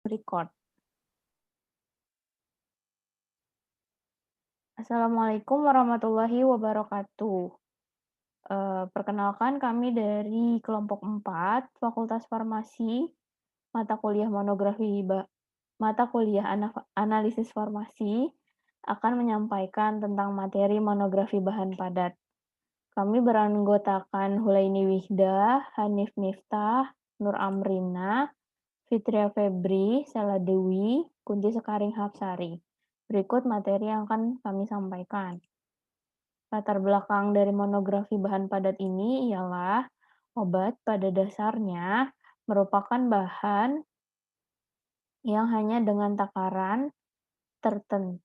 Record. Assalamualaikum warahmatullahi wabarakatuh. Perkenalkan kami dari kelompok 4, Fakultas Farmasi, mata kuliah mata kuliah analisis farmasi, akan menyampaikan tentang materi monografi bahan padat. Kami beranggotakan Hulaini Wihda, Hanif Miftah, Nur Amrina, Fitria Febri, Sela Dewi, Kunti Sekaring Hapsari. Berikut materi yang akan kami sampaikan. Latar belakang dari monografi bahan padat ini ialah obat pada dasarnya merupakan bahan yang hanya dengan takaran tertentu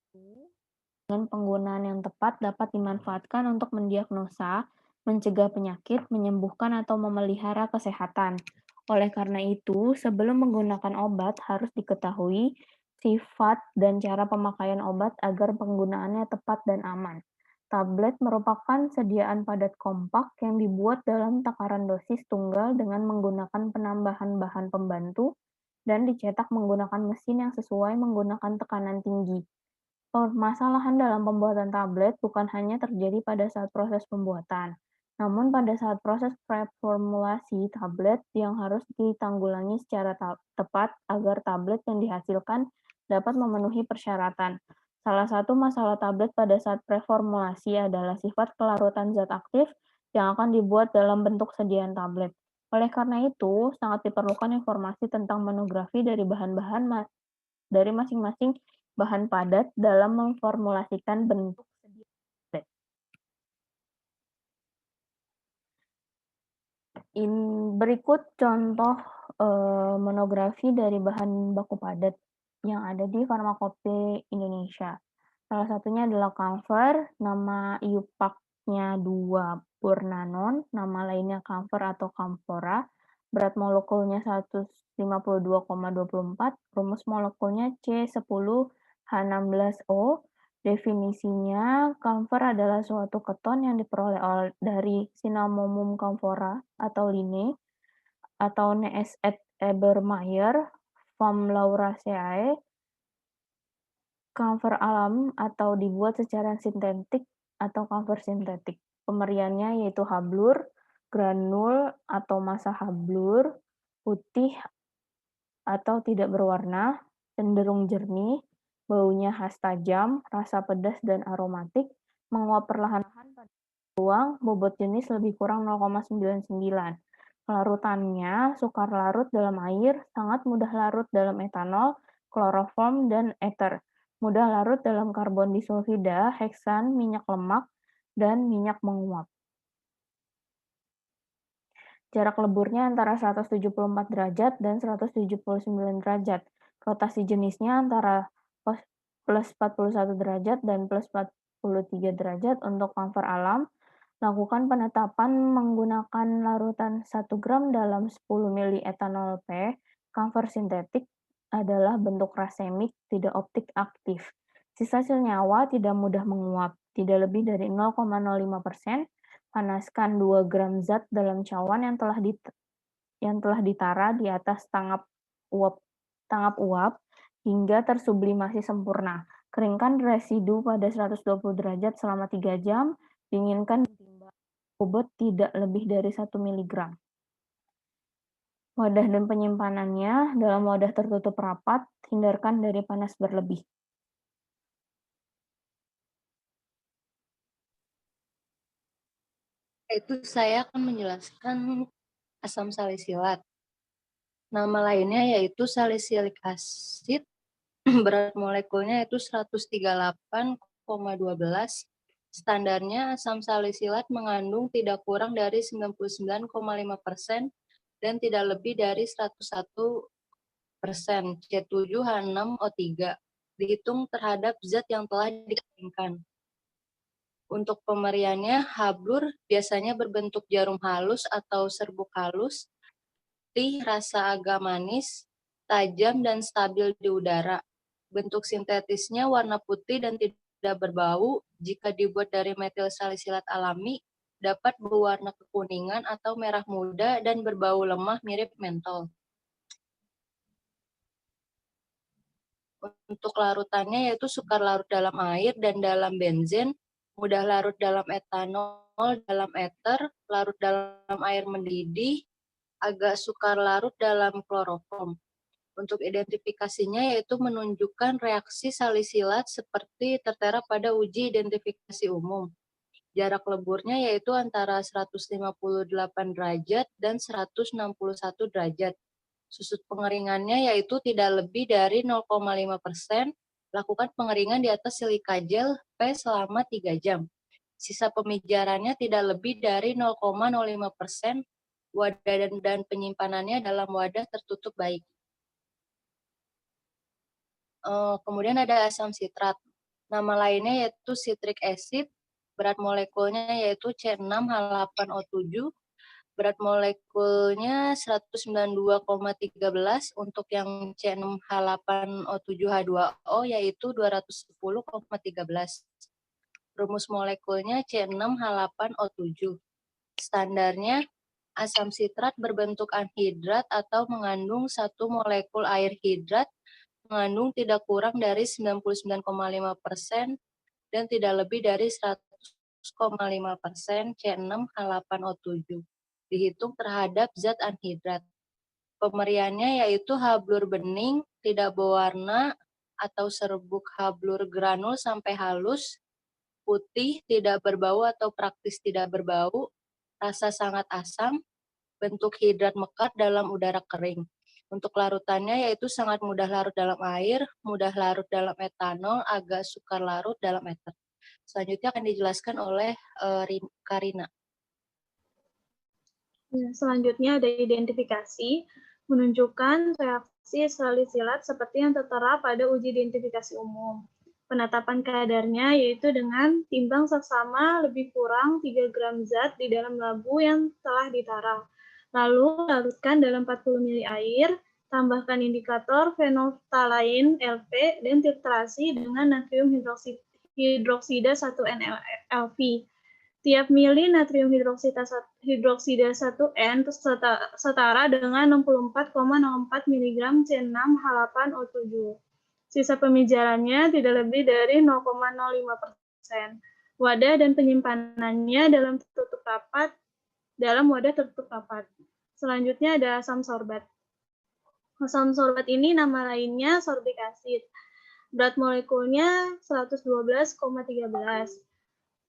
dengan penggunaan yang tepat dapat dimanfaatkan untuk mendiagnosa, mencegah penyakit, menyembuhkan atau memelihara kesehatan. Oleh karena itu, sebelum menggunakan obat harus diketahui sifat dan cara pemakaian obat agar penggunaannya tepat dan aman. Tablet merupakan sediaan padat kompak yang dibuat dalam takaran dosis tunggal dengan menggunakan penambahan bahan pembantu dan dicetak menggunakan mesin yang sesuai menggunakan tekanan tinggi. Permasalahan dalam pembuatan tablet bukan hanya terjadi pada saat proses pembuatan, namun pada saat proses preformulasi tablet yang harus ditanggulangi secara tepat agar tablet yang dihasilkan dapat memenuhi persyaratan. Salah satu masalah tablet pada saat preformulasi adalah sifat kelarutan zat aktif yang akan dibuat dalam bentuk sediaan tablet. Oleh karena itu, sangat diperlukan informasi tentang monografi dari bahan-bahan dari masing-masing bahan padat dalam memformulasikan bentuk sediaan tablet. Berikut contoh monografi dari bahan baku padat yang ada di Farmakope Indonesia. Salah satunya adalah camphor, nama IUPAC-nya 2 Purnanon, nama lainnya camphor atau camphora, berat molekulnya 152,24, rumus molekulnya C10H16O. Definisinya, camphor adalah suatu keton yang diperoleh dari Cinnamomum camphora atau linne, atau Nees et Ebermeier, Vom Lauraceae, camphor alam atau dibuat secara sintetik atau camphor sintetik. Pemeriannya yaitu hablur, granul atau massa hablur, putih atau tidak berwarna, cenderung jernih, baunya khas tajam, rasa pedas dan aromatik, menguap perlahan-lahan pada ruang, bobot jenis lebih kurang 0,99. Kelarutannya sukar larut dalam air, sangat mudah larut dalam etanol, kloroform, dan ether. Mudah larut dalam karbon disulfida, heksan, minyak lemak, dan minyak menguap. Jarak leburnya antara 174 derajat dan 179 derajat. Rotasi jenisnya antara plus 41 derajat dan plus 43 derajat untuk camphor alam. Lakukan penetapan menggunakan larutan 1 gram dalam 10 ml etanol P. Camphor sintetik adalah bentuk rasemik, tidak optik aktif. Sisa senyawa tidak mudah menguap, tidak lebih dari 0,05%. Panaskan 2 gram zat dalam cawan yang telah ditara di atas tangap uap hingga tersublimasi sempurna. Keringkan residu pada 120 derajat selama 3 jam. Dinginkan bobot tidak lebih dari 1 mg. Wadah dan penyimpanannya dalam wadah tertutup rapat, hindarkan dari panas berlebih. Itu saya akan menjelaskan asam salisilat. Nama lainnya yaitu salisilik asid, berat molekulnya yaitu 138,12. Standarnya asam salisilat mengandung tidak kurang dari 99,5% dan tidak lebih dari 101% C7H6O3, dihitung terhadap zat yang telah dikeringkan. Untuk pemeriannya, hablur biasanya berbentuk jarum halus atau serbuk halus, rasa agak manis, tajam dan stabil di udara. Bentuk sintetisnya warna putih dan tidak berbau. Jika dibuat dari metil salisilat alami, dapat berwarna kekuningan atau merah muda dan berbau lemah mirip mentol. Untuk larutannya yaitu sukar larut dalam air dan dalam benzen, mudah larut dalam etanol, dalam eter, larut dalam air mendidih, agak sukar larut dalam kloroform. Untuk identifikasinya yaitu menunjukkan reaksi salisilat seperti tertera pada uji identifikasi umum. Jarak leburnya yaitu antara 158 derajat dan 161 derajat. Susut pengeringannya yaitu tidak lebih dari 0,5%. Lakukan pengeringan di atas silika gel P selama 3 jam. Sisa pemijarannya tidak lebih dari 0,05%. Wadah dan penyimpanannya dalam wadah tertutup baik. Kemudian ada asam sitrat. Nama lainnya yaitu citric acid. Berat molekulnya yaitu C6H8O7. Berat molekulnya 192,13, untuk yang C6H8O7H2O yaitu 210,13. Rumus molekulnya C6H8O7. Standarnya, asam sitrat berbentuk anhidrat atau mengandung satu molekul air hidrat, mengandung tidak kurang dari 99,5% dan tidak lebih dari 100,5% C6H8O7. Dihitung terhadap zat anhidrat. Pemeriannya yaitu hablur bening, tidak berwarna atau serbuk hablur granul sampai halus, putih, tidak berbau atau praktis tidak berbau, rasa sangat asam, bentuk hidrat mekar dalam udara kering. Untuk larutannya yaitu sangat mudah larut dalam air, mudah larut dalam etanol, agak sukar larut dalam eter. Selanjutnya akan dijelaskan oleh Karina. Selanjutnya ada identifikasi, menunjukkan reaksi salisilat seperti yang tertera pada uji identifikasi umum. Penetapan kadarnya yaitu dengan timbang seksama lebih kurang 3 gram zat di dalam labu yang telah ditara. Lalu larutkan dalam 40 ml air, tambahkan indikator fenolftalain LP dan titrasi dengan natrium hidroksida 1N-LV. Tiap mili natrium hidroksida 1N setara dengan 64,04 mg C6H8O7. Sisa pemijarannya tidak lebih dari 0,05%. Wadah dan penyimpanannya dalam wadah tertutup rapat. Selanjutnya ada asam sorbat. Asam sorbat ini nama lainnya sorbic acid. Berat molekulnya 112,13.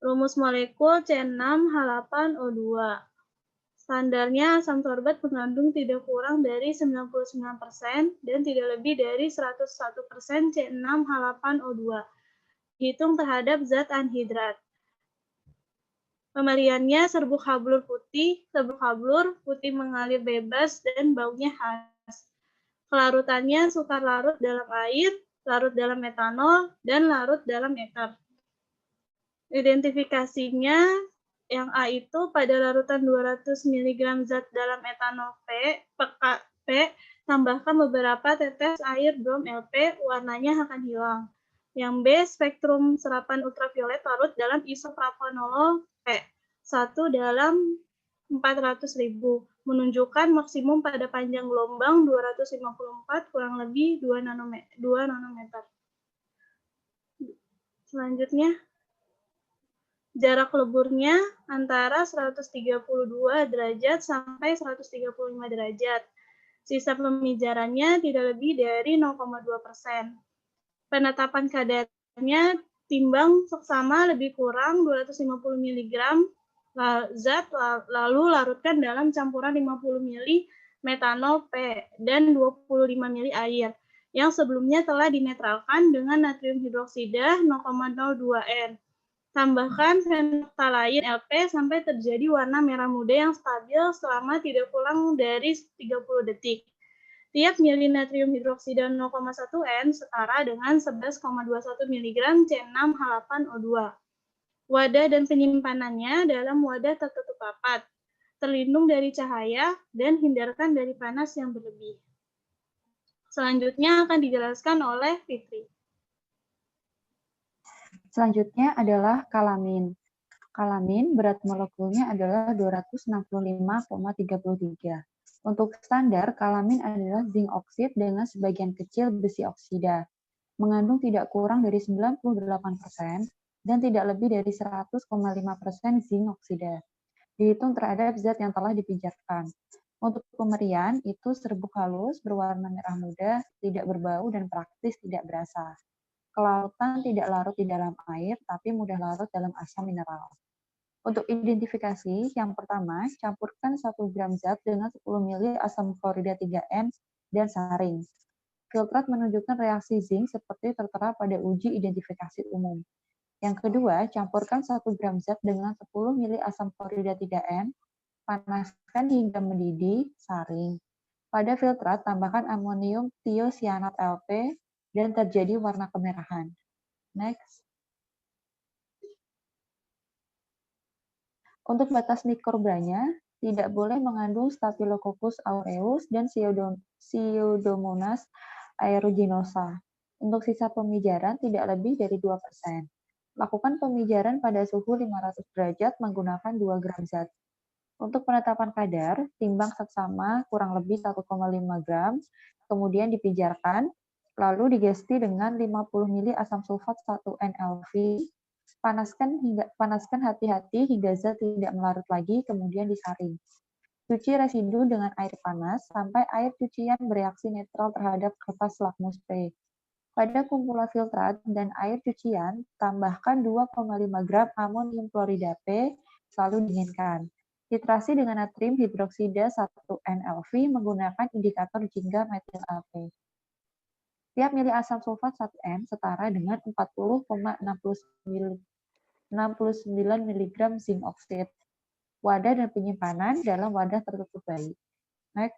Rumus molekul C6H8O2. Standarnya asam sorbat mengandung tidak kurang dari 99% dan tidak lebih dari 101% C6H8O2. Hitung terhadap zat anhidrat. Pemeriannya serbuk hablur putih mengalir bebas dan baunya khas. Kelarutannya sukar larut dalam air, larut dalam etanol, dan larut dalam eter. Identifikasinya yang A itu pada larutan 200 mg zat dalam etanol P, tambahkan beberapa tetes air brom LP, warnanya akan hilang. Yang B, spektrum serapan ultraviolet larut dalam isopropanolol P, 1 dalam 400.000, menunjukkan maksimum pada panjang gelombang 254 kurang lebih 2 nanometer. Selanjutnya, jarak leburnya antara 132 derajat sampai 135 derajat. Sisa pemijarannya tidak lebih dari 0,2%. Penetapan kadarnya timbang seksama lebih kurang 250 mg zat, lalu larutkan dalam campuran 50 ml metanol P dan 25 ml air yang sebelumnya telah dinetralkan dengan natrium hidroksida 0,02 N. Tambahkan fenolftalain LP sampai terjadi warna merah muda yang stabil selama tidak kurang dari 30 detik. Tiap mili natrium hidroksida 0,1 N setara dengan 11,21 mg C6H8O2. Wadah dan penyimpanannya dalam wadah tertutup rapat, terlindung dari cahaya, dan hindarkan dari panas yang berlebih. Selanjutnya akan dijelaskan oleh Fitri. Selanjutnya adalah kalamin. Kalamin berat molekulnya adalah 265,33. Untuk standar, kalamin adalah zinc oksid dengan sebagian kecil besi oksida. mengandung tidak kurang dari 98% dan tidak lebih dari 100,5% zinc oksida. Dihitung terhadap zat yang telah dipijarkan. Untuk pemerian, itu serbuk halus, berwarna merah muda, tidak berbau, dan praktis tidak berasa. Kelarutan tidak larut di dalam air, tapi mudah larut dalam asam mineral. Untuk identifikasi, yang pertama, campurkan 1 gram zat dengan 10 ml asam klorida 3N dan saring. Filtrat menunjukkan reaksi zinc seperti tertera pada uji identifikasi umum. Yang kedua, campurkan 1 gram zat dengan 10 ml asam klorida 3N, panaskan hingga mendidih, saring. Pada filtrat, tambahkan amonium tiocyanat LP dan terjadi warna kemerahan. Next. Untuk batas mikrobranya, tidak boleh mengandung Staphylococcus aureus dan Pseudomonas aeruginosa. Untuk sisa pemijaran tidak lebih dari 2%. Lakukan pemijaran pada suhu 500 derajat menggunakan 2 gram zat. Untuk penetapan kadar, timbang seksama kurang lebih 1,5 gram, kemudian dipijarkan, lalu digesti dengan 50 ml asam sulfat 1 NLV, panaskan hati-hati hingga zat tidak melarut lagi, kemudian disaring. Cuci residu dengan air panas sampai air cucian bereaksi netral terhadap kertas lakmus P. Pada kumpulan filtrat dan air cucian, tambahkan 2,5 gram amonium klorida P, lalu dinginkan. Titrasi dengan natrium hidroksida 1 NLV menggunakan indikator jingga metil AP. Tiap mili asam sulfat 1N setara dengan 40,69 mg zinc oxide. Wadah dan penyimpanan dalam wadah tertutup baik. Next.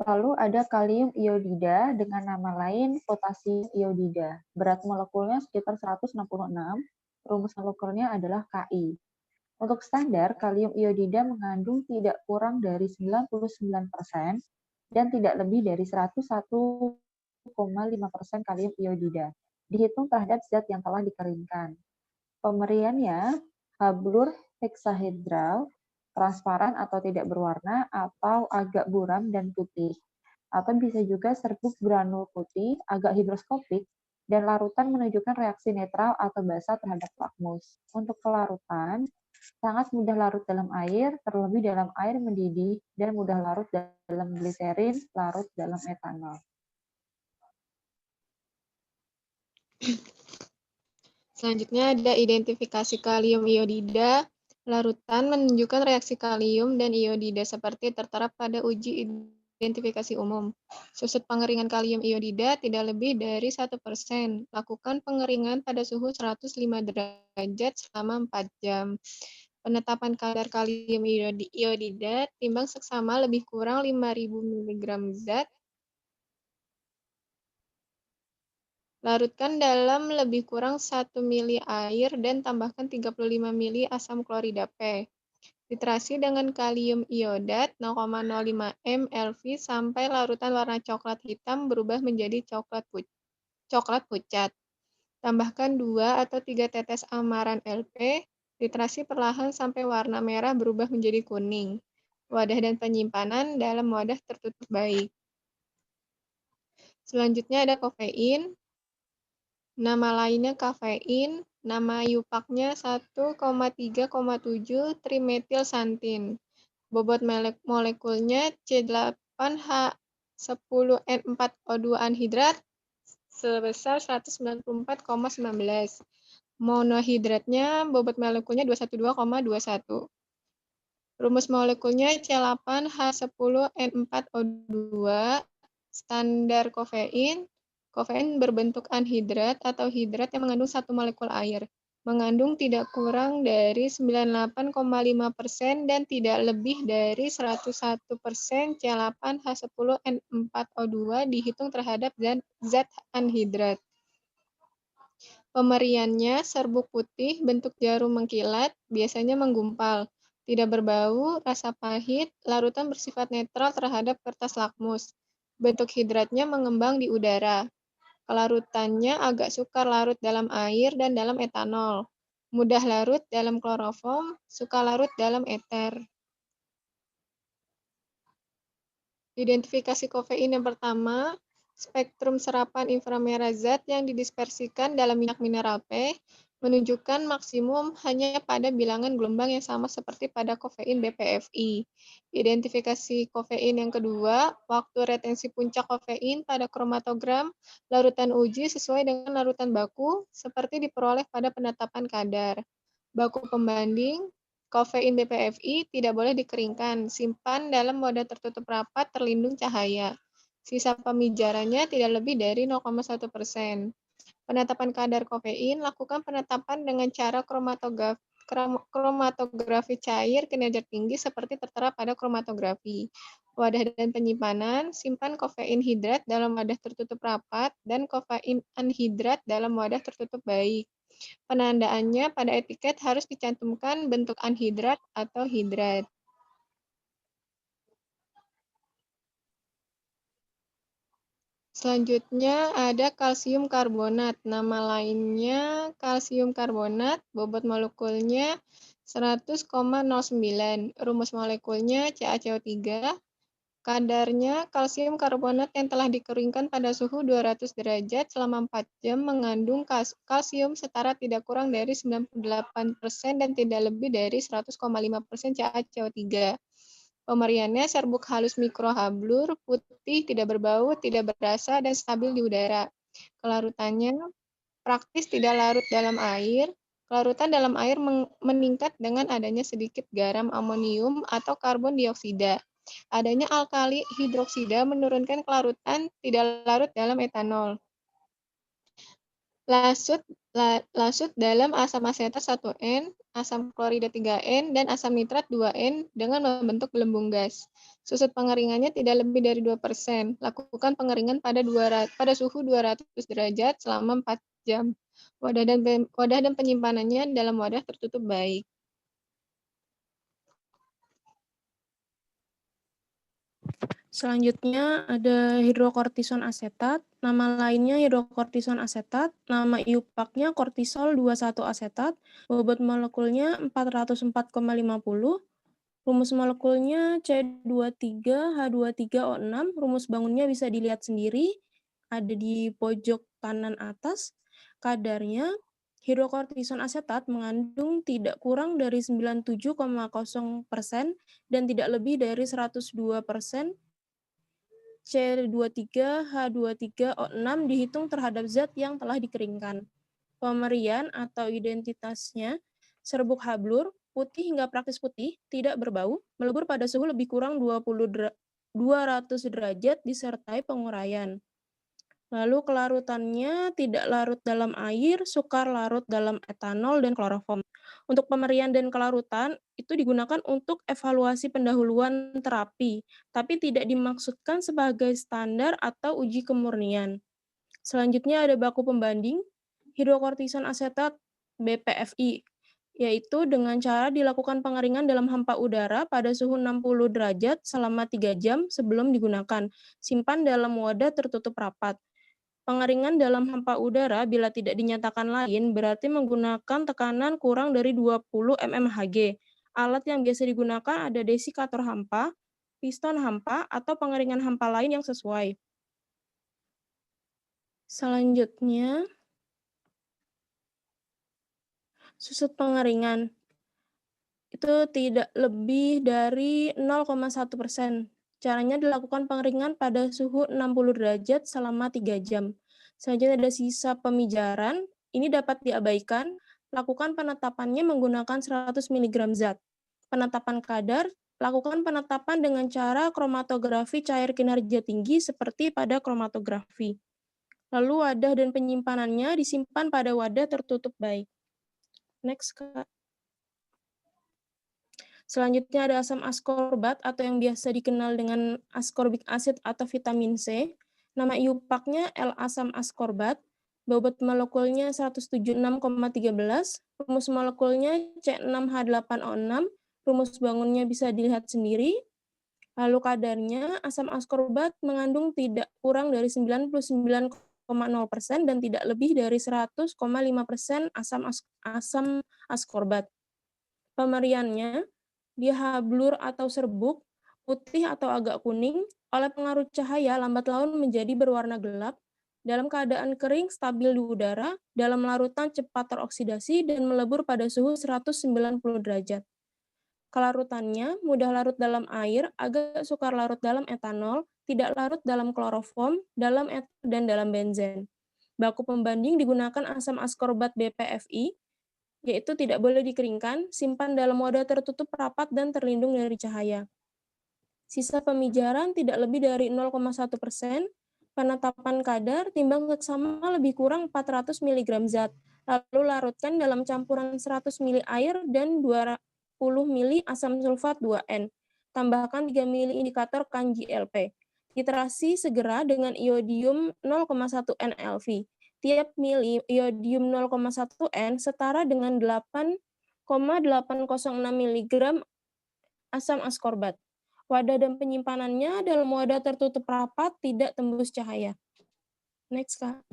Lalu ada kalium iodida dengan nama lain potasium iodida. Berat molekulnya sekitar 166, rumus molekulnya adalah Ki. Untuk standar, kalium iodida mengandung tidak kurang dari 99% dan tidak lebih dari 101,5% kalium iodida. Dihitung terhadap zat yang telah dikeringkan. Pemeriannya hablur heksahedral, transparan atau tidak berwarna, atau agak buram dan putih. Atau bisa juga serbuk granul putih, agak higroskopik, dan larutan menunjukkan reaksi netral atau basa terhadap lakmus. Untuk kelarutan, sangat mudah larut dalam air, terlebih dalam air mendidih, dan mudah larut dalam gliserin, larut dalam etanol. Selanjutnya ada identifikasi kalium iodida. Larutan menunjukkan reaksi kalium dan iodida seperti tertera pada uji identifikasi umum. Susut pengeringan kalium iodida tidak lebih dari 1%. Lakukan pengeringan pada suhu 105 derajat selama 4 jam. Penetapan kadar kalium iodida timbang seksama lebih kurang 5.000 mg zat. Larutkan dalam lebih kurang 1 mili air dan tambahkan 35 mili asam klorida P. Titrasi dengan kalium iodat 0,05 mLV sampai larutan warna coklat hitam berubah menjadi coklat pucat. Tambahkan 2 atau 3 tetes amaran LP. Titrasi perlahan sampai warna merah berubah menjadi kuning. Wadah dan penyimpanan dalam wadah tertutup baik. Selanjutnya ada kofein. Nama lainnya kafein, nama IUPAC-nya 1,3,7 trimetilsantin. Bobot molekulnya C8H10N4O2 anhidrat sebesar 194,19. Monohidratnya bobot molekulnya 212,21. Rumus molekulnya C8H10N4O2. Standar kofein. Kofein berbentuk anhidrat atau hidrat yang mengandung 1 molekul air. Mengandung tidak kurang dari 98,5% dan tidak lebih dari 101% C8H10N4O2 dihitung terhadap zat anhidrat. Pemeriannya serbuk putih bentuk jarum mengkilat, biasanya menggumpal, tidak berbau, rasa pahit, larutan bersifat netral terhadap kertas lakmus. Bentuk hidratnya mengembang di udara. Kelarutannya agak sukar larut dalam air dan dalam etanol. Mudah larut dalam kloroform, suka larut dalam eter. Identifikasi kafein yang pertama, spektrum serapan inframerah zat yang didispersikan dalam minyak mineral P menunjukkan maksimum hanya pada bilangan gelombang yang sama seperti pada kafein BPFI. Identifikasi kafein yang kedua, waktu retensi puncak kafein pada kromatogram larutan uji sesuai dengan larutan baku seperti diperoleh pada penetapan kadar. Baku pembanding, kafein BPFI tidak boleh dikeringkan, simpan dalam wadah tertutup rapat terlindung cahaya. Sisa pemijarannya tidak lebih dari 0,1%. Penetapan kadar kafein, lakukan penetapan dengan cara kromatografi cair kinerja tinggi seperti tertera pada kromatografi. Wadah dan penyimpanan, simpan kafein hidrat dalam wadah tertutup rapat dan kafein anhidrat dalam wadah tertutup baik. Penandaannya pada etiket harus dicantumkan bentuk anhidrat atau hidrat. Selanjutnya ada kalsium karbonat. Nama lainnya kalsium karbonat, bobot molekulnya 100,09. Rumus molekulnya CaCO3. Kadarnya kalsium karbonat yang telah dikeringkan pada suhu 200 derajat selama 4 jam mengandung kalsium setara tidak kurang dari 98% dan tidak lebih dari 100,5% CaCO3. Pemeriannya serbuk halus mikrohablur, putih, tidak berbau, tidak berasa, dan stabil di udara. Kelarutannya praktis tidak larut dalam air. Kelarutan dalam air meningkat dengan adanya sedikit garam amonium atau karbon dioksida. Adanya alkali hidroksida menurunkan kelarutan tidak larut dalam etanol. Lasut dalam asam asetat 1N, asam klorida 3N, dan asam nitrat 2N dengan membentuk gelembung gas. Susut pengeringannya tidak lebih dari 2%. Lakukan pengeringan pada suhu 200 derajat selama 4 jam. Wadah dan penyimpanannya dalam wadah tertutup baik. Selanjutnya ada hidrokortison asetat, nama lainnya hidrokortison asetat, nama IUPAC-nya kortisol 21 asetat, bobot molekulnya 404,50, rumus molekulnya C23H23O6, rumus bangunnya bisa dilihat sendiri, ada di pojok kanan atas. Kadarnya, hidrokortison asetat mengandung tidak kurang dari 97,0% dan tidak lebih dari 102% C23H23O6 dihitung terhadap zat yang telah dikeringkan. Pemerian atau identitasnya, serbuk hablur, putih hingga praktis putih, tidak berbau, melebur pada suhu lebih kurang 200 derajat disertai penguraian. Lalu kelarutannya tidak larut dalam air, sukar larut dalam etanol dan kloroform. Untuk pemerian dan kelarutan itu digunakan untuk evaluasi pendahuluan terapi, tapi tidak dimaksudkan sebagai standar atau uji kemurnian. Selanjutnya ada baku pembanding, hidrokortison asetat BPFI, yaitu dengan cara dilakukan pengeringan dalam hampa udara pada suhu 60 derajat selama 3 jam sebelum digunakan. Simpan dalam wadah tertutup rapat. Pengeringan dalam hampa udara bila tidak dinyatakan lain berarti menggunakan tekanan kurang dari 20 mmHg. Alat yang biasa digunakan ada desikator hampa, piston hampa, atau pengeringan hampa lain yang sesuai. Selanjutnya, susut pengeringan. Itu tidak lebih dari 0,1%. Caranya dilakukan pengeringan pada suhu 60 derajat selama 3 jam. Selanjutnya ada sisa pemijaran, ini dapat diabaikan, lakukan penetapannya menggunakan 100 mg zat. Penetapan kadar, lakukan penetapan dengan cara kromatografi cair kinerja tinggi seperti pada kromatografi. Lalu wadah dan penyimpanannya disimpan pada wadah tertutup baik. Next, Kak. Selanjutnya ada asam askorbat atau yang biasa dikenal dengan ascorbic acid atau vitamin C. Nama IUPAC-nya L-asam askorbat. Bobot molekulnya 176,13. Rumus molekulnya C6H8O6. Rumus bangunnya bisa dilihat sendiri. Lalu kadarnya asam askorbat mengandung tidak kurang dari 99,0% dan tidak lebih dari 100,5% asam askorbat. Pemeriannya dia hablur atau serbuk, putih atau agak kuning, Oleh pengaruh cahaya, lambat laun menjadi berwarna gelap, dalam keadaan kering, stabil di udara, dalam larutan cepat teroksidasi dan melebur pada suhu 190 derajat. Kelarutannya mudah larut dalam air, agak sukar larut dalam etanol, tidak larut dalam kloroform, dalam eter, dan dalam benzen. Baku pembanding digunakan asam askorbat BPFI, yaitu tidak boleh dikeringkan, simpan dalam wadah tertutup rapat dan terlindung dari cahaya. Sisa pemijaran tidak lebih dari 0,1%, penetapan kadar timbang seksama lebih kurang 400 mg zat, lalu larutkan dalam campuran 100 ml air dan 20 ml asam sulfat 2N. Tambahkan 3 ml indikator Kanji LP. Titrasi segera dengan iodium 0,1 NLV. Tiap mili iodium 0,1 N setara dengan 8,806 mg asam askorbat. Wadah dan penyimpanannya dalam wadah tertutup rapat, tidak tembus cahaya. Next, Kak.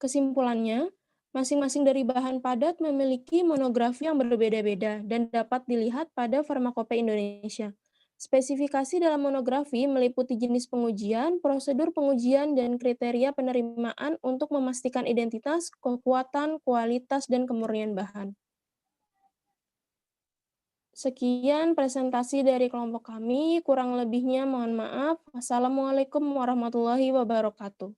Kesimpulannya, masing-masing dari bahan padat memiliki monografi yang berbeda-beda dan dapat dilihat pada Farmakope Indonesia. Spesifikasi dalam monografi meliputi jenis pengujian, prosedur pengujian, dan kriteria penerimaan untuk memastikan identitas, kekuatan, kualitas, dan kemurnian bahan. Sekian presentasi dari kelompok kami, kurang lebihnya mohon maaf. Wassalamualaikum warahmatullahi wabarakatuh.